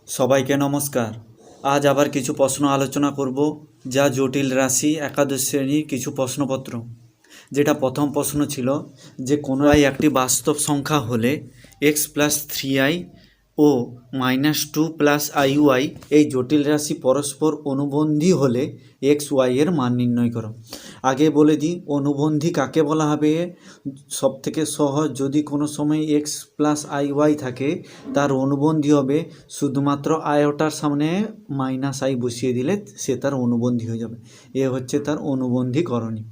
সবাইকে নমস্কার। আজ আবার কিছু প্রশ্ন আলোচনা করব, যা জটিল রাশি একাদশ শ্রেণীর কিছু প্রশ্নপত্র। যেটা প্রথম প্রশ্ন ছিল যে কোনো একটি বাস্তব সংখ্যা হলে x+3i ও -2+iy এই জটিল রাশি পরস্পর অনুবন্ধী হলে xy এর মান নির্ণয় করো। আগে বলে দিই অনুবন্ধী কাকে বলা হবে। সবথেকে সহজ, যদি কোনো সময় x+iy থাকে তার অনুবন্ধী হবে শুধুমাত্র আয়টার সামনে -i বসিয়ে দিলে সে তার অনুবন্ধী হয়ে যাবে। এ হচ্ছে তার অনুবন্ধীকরণী,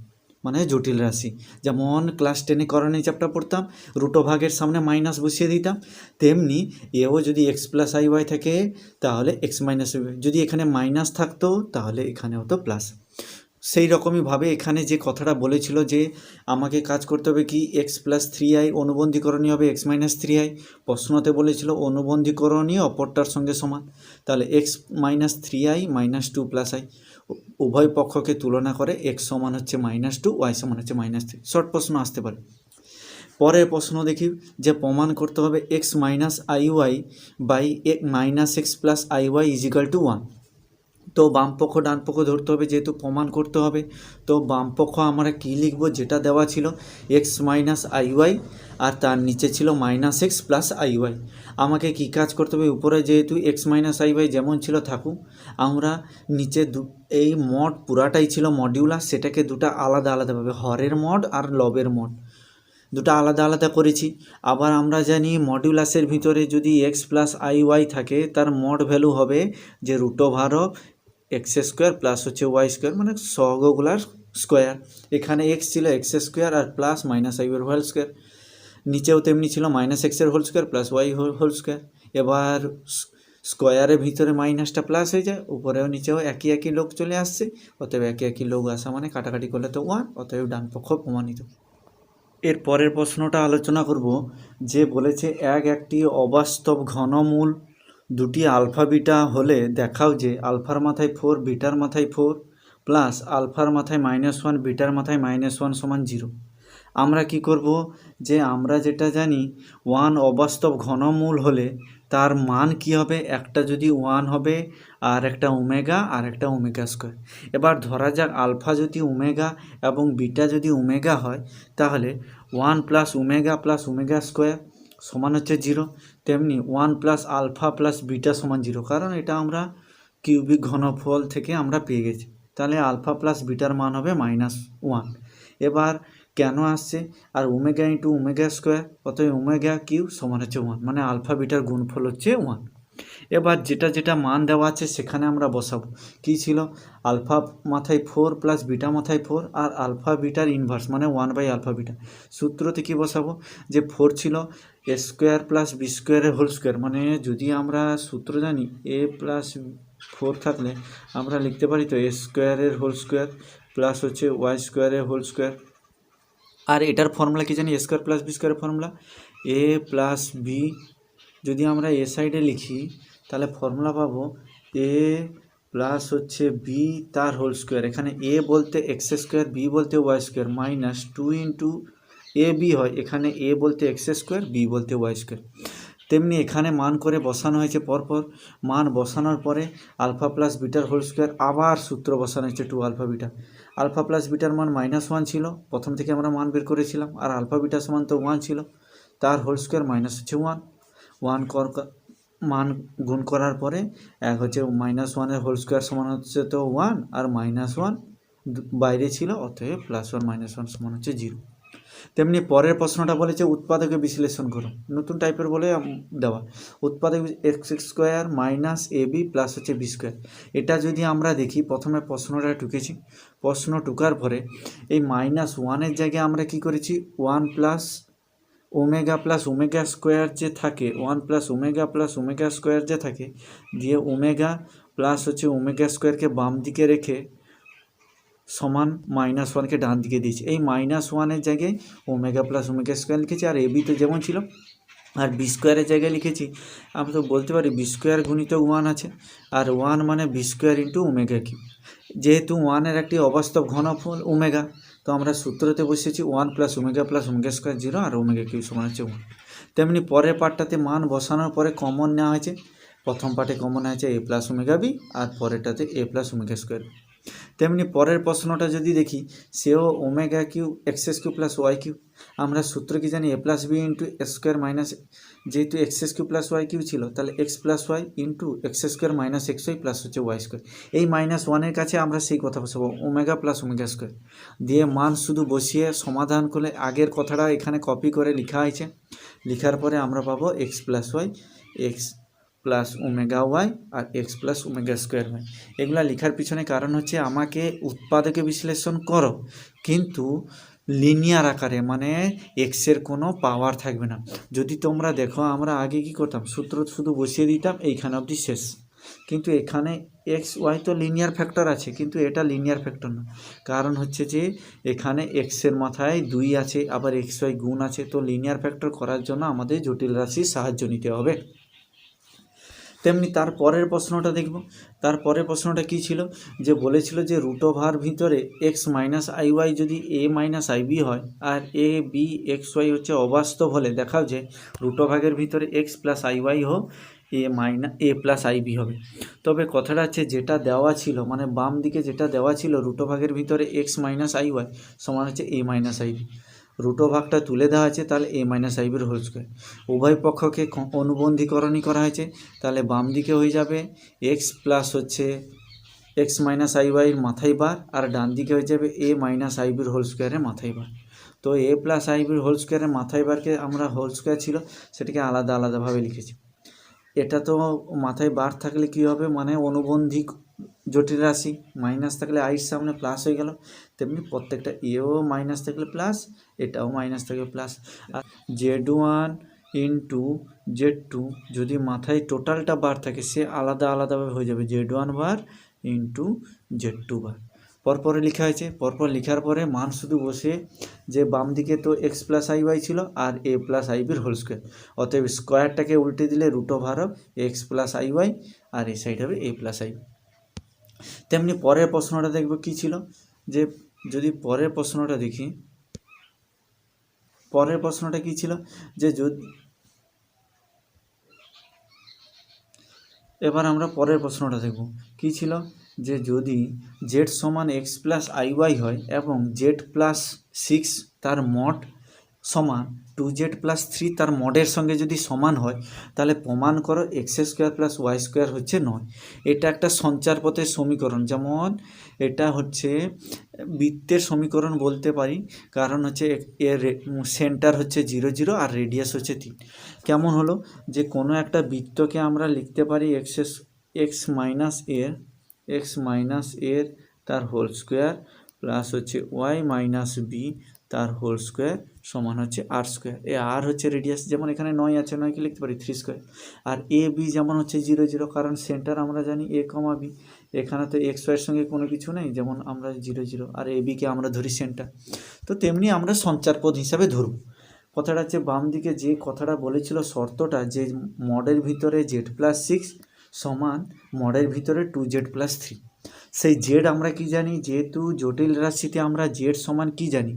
মানে জটিল রাশি। যেমন ক্লাস 10-এ করণী চ্যাপ্টার পড়তাম, রুটোভাগের সামনে মাইনাস বসিয়ে দিতাম, তেমনি এও যদি x+iy থাকে তাহলে x - যদি এখানে মাইনাস থাকতো তাহলে এখানে হতো প্লাস। সেই রকমইভাবে এখানে যে কথাটা বলেছিল যে আমাকে কাজ করতে হবে কি x+3i অনুবন্ধীকরণী হবে x-3i। প্রশ্নতে বলেছিল অনুবন্ধীকরণী অপরটার সঙ্গে সমান, তাহলে x-3i -2+i উভয় পক্ষকে তুলনা করে x সমান হচ্ছে -2, y সমান হচ্ছে -3। শর্ট প্রশ্ন আসতে পারে। পরের প্রশ্ন দেখি যে প্রমাণ করতে হবে x - iy বাই -x+iy = 1। তো বাম পক্ষ ডান পক্ষ ধরতে হবে, যেহেতু প্রমাণ করতে হবে। তো বাম পক্ষ আমরা কী লিখব, যেটা দেওয়া ছিল x - iy আর তার নিচে ছিল -x+iy। আমাকে কি কাজ করতে হবে, উপরে যেহেতু x - iy যেমন ছিল থাকুক, আমরা নিচে এই মড পুরাটাই ছিল মডিউলাস, সেটাকে দুটো আলাদা আলাদাভাবে হরের মড আর লবের মড দুটো আলাদা আলাদা করেছি। আবার আমরা জানি মডিউলাসের ভিতরে যদি x+iy থাকে তার মড ভ্যালু হবে যে √x² প্লাস হচ্ছে y², মানে সহগগুলার স্কোয়ার। এখানে x ছিল x² আর প্লাস -i² নিচেও তেমনি ছিল -x² প্লাস y² এবার স্কোয়ারের ভিতরে মাইনাসটা প্লাস হয়ে যায়, উপরেও নিচেও একই একই লোক চলে আসছে, অতএব একই একই লোক আসা মানে কাটাকাটি করলে তো 1, অতএব ডান পক্ষ প্রমাণিত। এর পরের প্রশ্নটা আলোচনা করব যে বলেছে একটি অবাস্তব ঘনমূল দুটি আলফা বিটা হলে দেখাও যে আলফার মাথায় 4 বিটার মাথায় 4 প্লাস আলফার মাথায় -1 বিটার মাথায় -1 সমান 0। আমরা কি করব, যে আমরা যেটা জানি 1 অবাস্তব ঘনমূল হলে তার মান কি হবে, একটা যদি 1 হবে আর একটা ওমেগা আর একটা ওমেগা²। এবার ধরা যাক আলফা যদি ওমেগা এবং বিটা যদি ওমেগা হয়, তাহলে 1 + ওমেগা + ওমেগা² সমান হচ্ছে 0। তেমনি 1 + আলফা + বিটা সমান 0, কারণ এটা আমরা কিউবিক ঘনফল থেকে আমরা পেয়ে গেছি। তাহলে আলফা + বিটার মান হবে -1। এবার কেন আসছে, আর ওমেগা × ওমেগা², অতএব ওমেগা কিউ সমান হচ্ছে 1, মানে আলফা বিটার গুণফল হচ্ছে 1। এবার যেটা যেটা মান দেওয়া আছে সেখানে আমরা বসাবো। কি ছিল, আলফা মাথায় 4 প্লাস বিটা মাথায় 4 আর আলফা বিটার ইনভার্স মানে 1/α বিটা। সূত্রতে কি বসাবো, যে 4 ছিল a² + b² মানে যদি আমরা সূত্র জানি a + 4 থাকলে আমরা লিখতে পারি তো a² প্লাস হচ্ছে y² আর এটার ফর্মুলা কি জানি, a² + b² formula a + b। যদি আমরা এ সাইডে লিখি তাহলে ফর্মুলা পাবো a প্লাস হচ্ছে b তার হোল², এখানে a বলতে x², b বলতে y² -2 × ab হয়, এখানে a বলতে x², b বলতে y²। তেমনি এখানে মান করে বসানো হয়েছে, পরপর মান বসানোর পরে আলফা + বিটার হোল², আবার সূত্র বসানো হয়েছে 2α বিটা। আলফা + বিটার মান -1 ছিল, প্রথম থেকে আমরা মান বের করেছিলাম, আর আলফা বিটা সমান তো 1 ছিল, তার হোল² মাইনাস হচ্ছে 1 মান গুণ করার পরে এক হচ্ছে -1 এর হোল² সমান হচ্ছে তো 1 আর -1 বাইরে ছিল, অতএব +1 - 1 সমান হচ্ছে 0। তেমনি পরের প্রশ্নটা বলেছে উৎপাদকে বিশ্লেষণ করো, নতুন টাইপের বলে দেওয়া। উৎপাদক x² - ab প্লাস হচ্ছে b²। এটা যদি আমরা দেখি, প্রথমে প্রশ্নটা টুকেছি, প্রশ্ন টুকার পরে এই -1 জায়গায় আমরা কি করেছি, 1 + ওমেগা + ওমেগা² যে থাকে, 1 + ওমেগা + ওমেগা² যে থাকে, দিয়ে ওমেগা প্লাস হচ্ছে ওমেগা² বাম দিকে রেখে সমান -1কে ডান দিকে দিয়েছি। এই -1 জায়গায় ওমেগা + ওমেগা² লিখেছি, আর এবি তো যেমন ছিল আর বি স্কোয়ারের জায়গায় লিখেছি, আমি তো বলতে পারি বি স্কোয়ার গুণিত 1 আছে, আর 1 মানে b square into omega q. যেহেতু 1-এর একটি অবাস্তব ঘনফল ওমেগা, তো আমরা সূত্রতে বসিয়েছি 1 + ওমেগা স্কোয়ার 0 আর ওমেগা কিউ সমান হচ্ছে 1। তেমনি পরের পার্টটাতে মান বসানোর পরে কমন নেওয়া হয়েছে, প্রথম পার্টে কমন আছে a + ওমেগা বি, আর পরেরটাতে a + ওমেগা স্কোয়ার। তেমনি পরের প্রশ্নটা যদি দেখি, সেও ওমেগা কিউ x³ + y³ আমরা সূত্র কি জানি a + b * x² মাইনাস, যেহেতু x³ + y³ ছিল তাহলে x + y * x² - xy plus হচ্ছে y²। এই -1-এর কাছে আমরা সেই কথা বসাবো ওমেগা + ওমেগা স্কোয়ার দিয়ে মান শুধু বসিয়ে সমাধান করলে আগের কথাটা এখানে কপি করে লেখা হয়েছে। লেখার পরে আমরা পাবো x + y, x + omega Y আর x + ওমেগা স্কোয়ার ওয়াই। এগুলা লেখার পিছনে কারণ হচ্ছে আমাকে উৎপাদকে বিশ্লেষণ করো, কিন্তু লিনিয়ার আকারে, মানে এক্সের কোনো পাওয়ার থাকবে না। যদি তোমরা দেখো আমরা আগে কি করতাম, সূত্র শুধু বসিয়ে দিতাম এইখানে অবধি শেষ, কিন্তু এখানে এক্স ওয়াই তো লিনিয়ার ফ্যাক্টর আছে, কিন্তু এটা লিনিয়ার ফ্যাক্টর না। কারণ হচ্ছে যে এখানে এক্সের মাথায় 2 আছে, আবার এক্স ওয়াই গুণ আছে, তো লিনিয়ার ফ্যাক্টর করার জন্য আমাদের জটিল রাশির সাহায্য নিতে হবে। তেমনি তার পরের প্রশ্নটা দেখব। তার পরের প্রশ্নটা কী ছিল, যে বলেছিল যে √ ভিতরে x - iy যদি a - ib হয়, আর a b x y হচ্ছে অবাস্তব হলে দেখাও যে √ ভিতরে x + iy হোক a + ib হবে। তবে কথাটা হচ্ছে যেটা দেওয়া ছিল, মানে বাম দিকে যেটা দেওয়া ছিল √ ভিতরে x - iy সমান হচ্ছে a - ib, √ তুলে দেওয়া আছে, তাহলে a - ib হোল স্কোয়ার। উভয় পক্ষকে অনুবন্ধীকরণই করা হয়েছে, তাহলে বাম দিকে হয়ে যাবে x প্লাস হচ্ছে x - iy মাথায় বার, আর ডান দিকে হয়ে যাবে a - ib হোল স্কোয়ারের মাথায় বার। তো a + ib হোল স্কোয়ারের মাথায় বারকে আমরা হোল স্কোয়ার ছিল সেটাকে আলাদা আলাদাভাবে লিখেছি। এটা তো মাথায় বার থাকলে কী হবে, মানে অনুবন্ধী জটিল রাশি, মাইনাস থাকলে আইয়ের সামনে প্লাস হয়ে গেল, তেমনি প্রত্যেকটা এও মাইনাস থাকলে প্লাস, এটাও মাইনাস থাকলে প্লাস। আর z1 * z2 যদি মাথায় টোটালটা বার থাকে সে আলাদা আলাদাভাবে হয়ে যাবে z1 বার * z2 বার। পরপরে লেখা হয়েছে, পরপর লেখার পরে মান শুধু বসে, যে বাম দিকে তো x + iy ছিল আর a + ib হোল স্কোয়ার, অতএব স্কোয়ারটাকে উল্টে দিলে √ x + iy, আর এই সাইড হবে a + ib। তেমনি পরের প্রশ্নটা দেখব কি ছিল, যে যদি পরের প্রশ্নটা দেখি, পরের প্রশ্নটা কি ছিল, যে যদি এবার আমরা পরের প্রশ্নটা দেখব কি ছিল, যে যদি z = x + iy হয় এবং z + 6 তার মড সমান 2z + 3 তার মডের সঙ্গে যদি সমান হয়, তাহলে প্রমাণ করো x² + y² হচ্ছে 9। এটা একটা সঞ্চার পথের সমীকরণ, যেমন এটা হচ্ছে বৃত্তের সমীকরণ বলতে পারি, কারণ হচ্ছে এর সেন্টার হচ্ছে 0 0 আর রেডিয়াস হচ্ছে 3। কেমন হলো, যে কোনো একটা বৃত্তকে আমরা লিখতে পারি x - এর তার হোল স্কোয়ার প্লাস হচ্ছে y - b তার হোল স্কোয়ার সমান হচ্ছে r²। এ আর হচ্ছে রেডিয়াস, যেমন এখানে 9 আছে, 9কে লিখতে পারি 3²। আর এ বি যেমন হচ্ছে 0 0, কারণ সেন্টার আমরা জানি a, b, এখানে তো x y এর সঙ্গে কোনো কিছু নেই, যেমন আমরা 0 0, আর এ বিকে আমরা ধরি সেন্টার, তো তেমনি আমরা সঞ্চারপথ হিসাবে ধরব। কথাটা হচ্ছে বাম দিকে যে কথাটা বলেছিল শর্তটা, যে মডের ভিতরে z + 6 সমান মডের ভিতরে 2z + 3, সেই জেড আমরা কি জানি, যেহেতু জটিল রাশিতে আমরা জেড সমান কি জানি,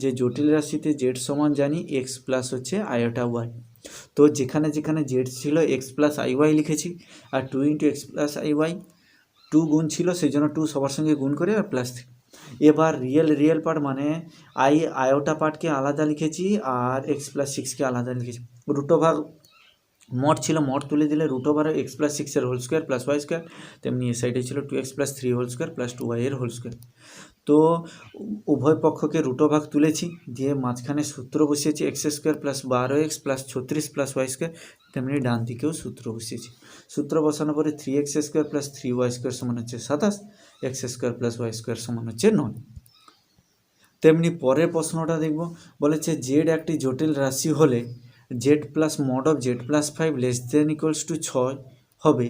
যে জটিল রাশিতে জেড সমান জানি x প্লাস হচ্ছে আয়োটা ওয়াই। তো যেখানে যেখানে জেড ছিল x + iy লিখেছি, আর 2 * x + iy 2 গুণ ছিল, সেই জন্য 2 সবার সঙ্গে গুণ করে আর +3। এবার রিয়েল পার্ট মানে আয়োটা পার্টকে আলাদা লিখেছি আর x + 6কে আলাদা লিখেছি। মড ছিল, মড তুলে দিলে √ x + 6 এর whole square plus y square, তেমনি এই সাইডে ছিল 2x + 3 whole square plus 2y এর হোল স্কোয়ার। তো উভয় পক্ষকে √ তুলেছি, দিয়ে মাঝখানে সূত্র বসিয়েছি x² + 12x + 36 + y², তেমনি ডান দিকেও সূত্র বসিয়েছি। সূত্র বসানোর পরে 3x² + 3y² সমান হচ্ছে 27, x² + y² সমান হচ্ছে 9। তেমনি পরের প্রশ্নটা দেখব, বলেছে জেড একটি জটিল রাশি হলে z + mod of z + 5 <= 6 হবে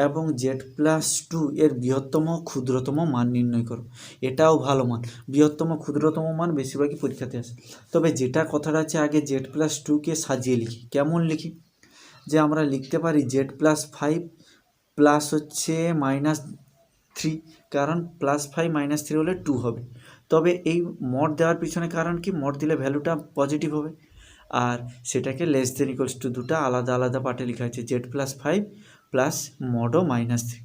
এবং z+2 এর বৃহত্তম ক্ষুদ্রতম মান নির্ণয় করো। এটাও ভালো মান, বৃহত্তম ক্ষুদ্রতম মান বেশিরভাগই পরীক্ষাতে আসে। তবে যেটা কথাটা আছে আগে z+2কে সাজিয়ে লিখি। কেমন লিখি? যে আমরা লিখতে পারি z+5 প্লাস হচ্ছে -3, কারণ +5 -3 হলে 2 হবে। তবে এই মড দেওয়ার পিছনে কারণ কি? মড দিলে ভ্যালুটা পজিটিভ হবে, আর সেটাকে <= দুটো আলাদা আলাদা পার্টে লেখা আছে, z+5 প্লাস মডও -3।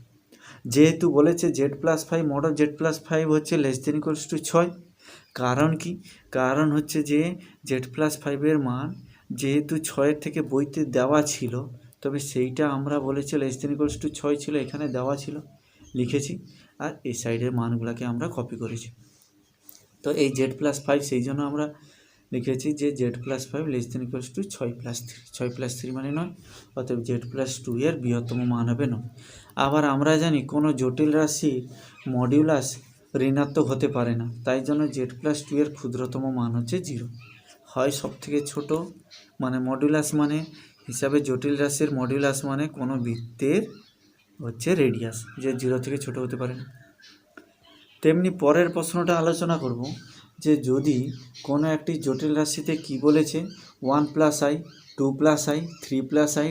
যেহেতু বলেছে z+5 মডও z+5 হচ্ছে <= 6, কারণ কি? কারণ হচ্ছে যে z+5-এর মান যেহেতু 6-এর থেকে বইতে দেওয়া ছিল, তবে সেইটা আমরা বলেছি <= 6 ছিল, এখানে দেওয়া ছিল লিখেছি, আর এই সাইডের মানগুলোকে আমরা কপি করেছি। তো এই z+5 সেই জন্য আমরা লিখেছি যে z+5 <= 6+3 মানে 9, অতএব z+2 এর বৃহত্তম মান হবে 9। আবার আমরা জানি কোনো জটিল রাশির মডিউলাস ঋণাত্মক হতে পারে না, তাই জন্য z+2 এর ক্ষুদ্রতম মান হচ্ছে 0। হয় সব থেকে ছোট মানে মডিউলাস মানে হিসাবে জটিল রাশির মডিউলাস মানে কোনো বৃত্তের হচ্ছে রেডিয়াস, যে 0 থেকে ছোট হতে পারে না। তেমনি পরের প্রশ্নটা আলোচনা করব যে যদি কোনো একটি জটিল রাশিতে কি বলেছে 1+i 2+i 3+i ...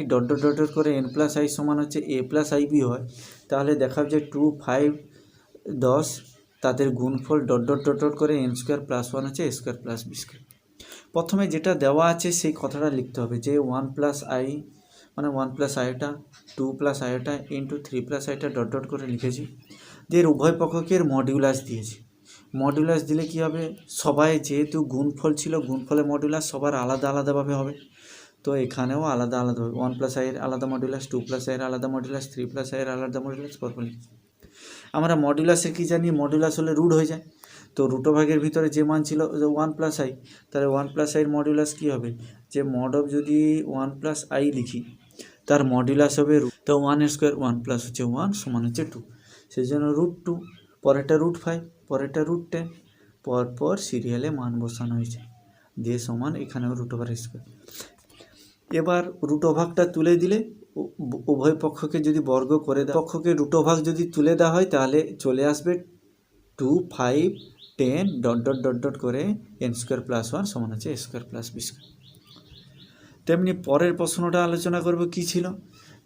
করে n+i সমান হচ্ছে a+ib হয়, তাহলে দেখাব যে 2, 5, 10 তাদের গুণফল ... করে n² + 1 হচ্ছে a² + b²। প্রথমে যেটা দেওয়া আছে সেই কথাটা লিখতে হবে যে 1+i মানে 1+iটা 2+iটা ইন্টু 3+iটা ... করে লিখেছি। যে উভয় পক্ষকে মডিউলাস দিয়েছি। মডিউলাস দিলে কি হবে? সবাই যেহেতু গুণফল ছিল, গুণফলের মডিউলাস সবার আলাদা আলাদাভাবে হবে, তো এখানেও আলাদা আলাদা হবে। 1+i এর আলাদা মডিউলাস, 2+i এর আলাদা মডিউলাস, 3+i এর আলাদা মডিউলাস, পরপর লিখেছি। আমরা মডিউলাসে কি জানি? মডিউলাস হলে রুট হয়ে যায়, তো রুটভাগের ভিতরে যে মান ছিল 1+i, তাহলে 1+i এর মডিউলাস কী হবে? যে মড অফ যদি 1+i লিখি তার মডিউলাস হবে তো 1² 1 + হচ্ছে 1 সমান হচ্ছে 2, সেই জন্য √2, পরেরটা √5, পরেরটা √10, পরপর সিরিয়ালে মান বসানো হয়েছে, দিয়ে সমান এখানেও √2। এবার রুটভাগটা তুলে দিলে উভয় পক্ষকে যদি বর্গ করে দেয়, পক্ষকে রুটভাগ যদি তুলে দেওয়া হয় তাহলে চলে আসবে 2, 5, 10 ... করে n² + 1 সমান হচ্ছে a² + b²। তেমনি পরের প্রশ্নটা আলোচনা করব কি ছিল?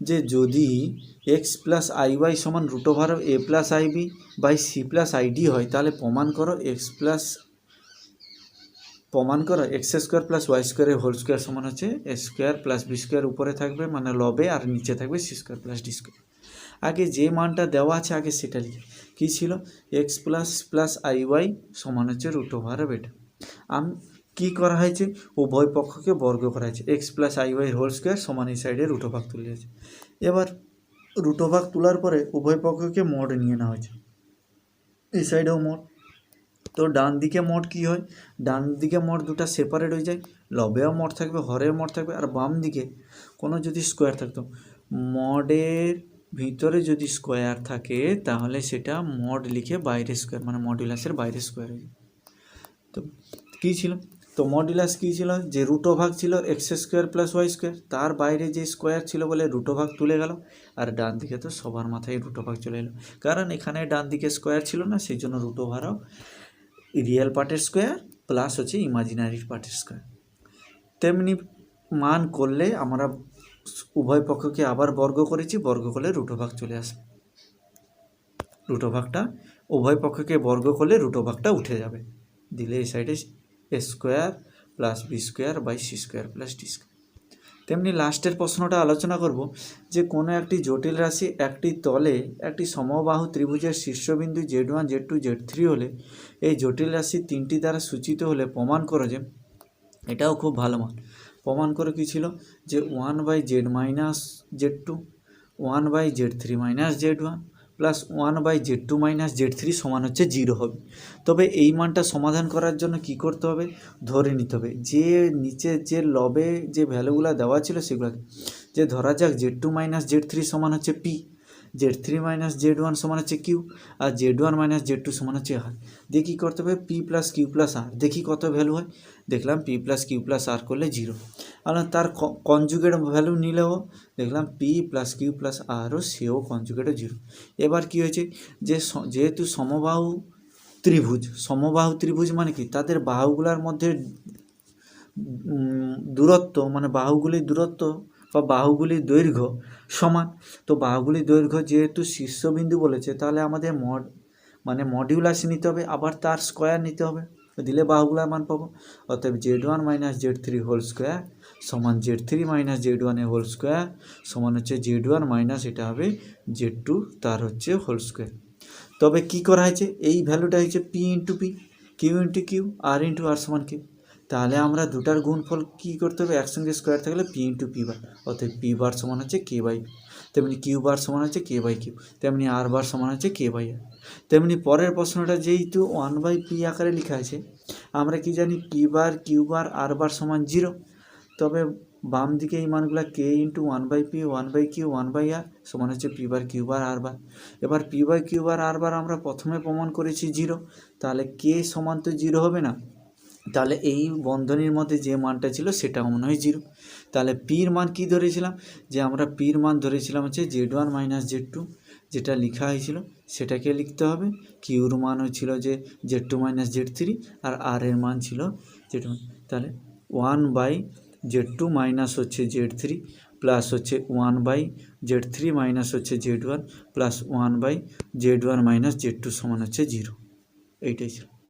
যে যদি x + iy সমান √a+ib/c+id হয়, তাহলে প্রমাণ করো x² + y² সমান হচ্ছে a² + b² উপরে থাকবে মানে লবে, আর নিচে থাকবে c² + d²। আগে যে মানটা দেওয়া আছে আগে সেটা লিখি। কী ছিল? x + iy সমান হচ্ছে √এটা। কী করা হয়েছে? উভয় পক্ষকে বর্গ করা হয়েছে, x + iy² সমান এই সাইডে রুটভাগ তুলে হয়েছে। এবার রুটভাগ তোলার পরে উভয় পক্ষকে মড নিয়ে নেওয়া হয়েছে, এই সাইডেও মড। তো ডান দিকে মড কী হয়? ডান দিকে মড দুটো সেপারেট হয়ে যায়, লবেও মড থাকবে, হরেও মড থাকবে, আর বাম দিকে কোনো যদি স্কোয়ার থাকতো, মডের ভিতরে যদি স্কোয়ার থাকে তাহলে সেটা মড লিখে বাইরে স্কোয়ার মানে মডুলাসের বাইরে স্কোয়ার হয়ে যায়। তো কী ছিল? তো মডুলাস কী ছিল? যে রুটভাগ ছিল x² + y², তার বাইরে যে স্কোয়ার ছিল বলে রুটভাগ তুলে গেল, আর ডান দিকে তো সবার মাথায় রুটভাগ চলে এলো, কারণ এখানে ডান দিকে স্কোয়ার ছিল না, সেই জন্য রুটভাগও রিয়েল পার্টের স্কোয়ার প্লাস হচ্ছে ইমাজিনারি পার্টের স্কোয়ার। তেমনি মান করলে আমরা উভয় পক্ষকে আবার বর্গ করেছি, বর্গ করলে রুটভাগ চলে আসে, রুটভাগটা উভয় পক্ষকে বর্গ করলে রুটভাগটা উঠে যাবে, দিলে এই সাইডে a² + b²/c² + d²। তেমনি লাস্টের প্রশ্নটা আলোচনা করব যে কোনো একটি জটিল রাশি একটি তলে একটি সমবাহু ত্রিভুজের শীর্ষবিন্দু z1, z2, z3 হলে এই জটিল রাশি 3টি দ্বারা সূচিত হলে প্রমাণ করো যে, এটাও খুব ভালো মান। প্রমাণ করে কী ছিল? যে 1/z - z2 1/z3 - z1 plus 1/z2 - z3 সমান হচ্ছে 0 হবে। তবে এই মানটা সমাধান করার জন্য কি করতে হবে? ধরে নিতে হবে যে নিচে যে লবে যে ভ্যালুগুলো দেওয়া ছিল সেগুলোকে, যে ধরা যাক z2 - z3 সমান হচ্ছে p, Z three minus Z one সমান হচ্ছে কিউ, আর Z one minus Z two সমান হচ্ছে আর। দিয়ে কী করতে হবে, P plus Q plus R, দেখি কত ভ্যালু হয়। দেখলাম P plus Q plus R করলে 0, আর তার কনজুগেট ভ্যালু নিলেও দেখলাম পি প্লাস কিউ প্লাস আরও সেও কনজুগেটও 0। এবার কি হয়েছে, যে যেহেতু সমবাহু ত্রিভুজ মানে কি, তাদের বাহুগুলোর মধ্যে দূরত্ব মানে বাহুগুলির দূরত্ব বা বাহুগুলির দৈর্ঘ্য সমান। তো বাহুগুলির দৈর্ঘ্য যেহেতু শীর্ষবিন্দু বলেছে, তাহলে আমাদের মডিউলাস নিতে হবে, আবার তার স্কোয়ার নিতে হবে, দিলে বাহুগুলার মান পাবো। অতএব Z one minus Z three whole square সমান জেড থ্রি মাইনাস জেড ওয়ানের হোল স্কোয়ার সমান হচ্ছে জেড ওয়ান মাইনাস এটা হবে জেড টু তার হচ্ছে হোল স্কোয়ার। তবে কি করা হয়েছে, এই ভ্যালুটা হচ্ছে P into P, Q into Q, R into R সমান কিউ। তাহলে আমরা দুটার গুণফল কী করতে হবে, একসঙ্গে স্কোয়ার থাকলে পি ইন্টু পি বার, অর্থাৎ পি বার সমান হচ্ছে কে বাই, তেমনি কিউ বার সমান হচ্ছে কে বাই কিউ, তেমনি আর বার সমান হচ্ছে কে বাই আর। তেমনি পরের প্রশ্নটা যেহেতু 1/p আকারে লেখা আছে, আমরা কি জানি পি বার কিউ বার আর বার সমান 0, তবে বাম দিকে এই মানগুলো কে ইন্টু 1/p 1/q 1/r সমান হচ্ছে পি বার কিউ বার আর বার। এবার পি বাই কিউ বার আর বার আমরা প্রথমে প্রমাণ করেছি 0, তাহলে কে সমান তো 0 হবে না, তাহলে এই বন্ধনীর মধ্যে যে মানটা ছিল সেটা মনে হয় 0। তাহলে পির মান কি ধরেছিলাম, যে আমরা পির মান ধরেছিলাম হচ্ছে Z one minus Z two, যেটা লেখা হয়েছিল সেটাকে লিখতে হবে। কিউর মান হচ্ছিল যে Z two minus Z three, আর আর এর মান ছিল জেড ওয়ান। তাহলে 1/জেড টু মাইনাস হচ্ছে জেড থ্রি প্লাস হচ্ছে 1/জেড থ্রি মাইনাস হচ্ছে জেড ওয়ান প্লাস 1/জেড ওয়ান মাইনাস জেড টু সমান হচ্ছে 0। এইটাই ছিল।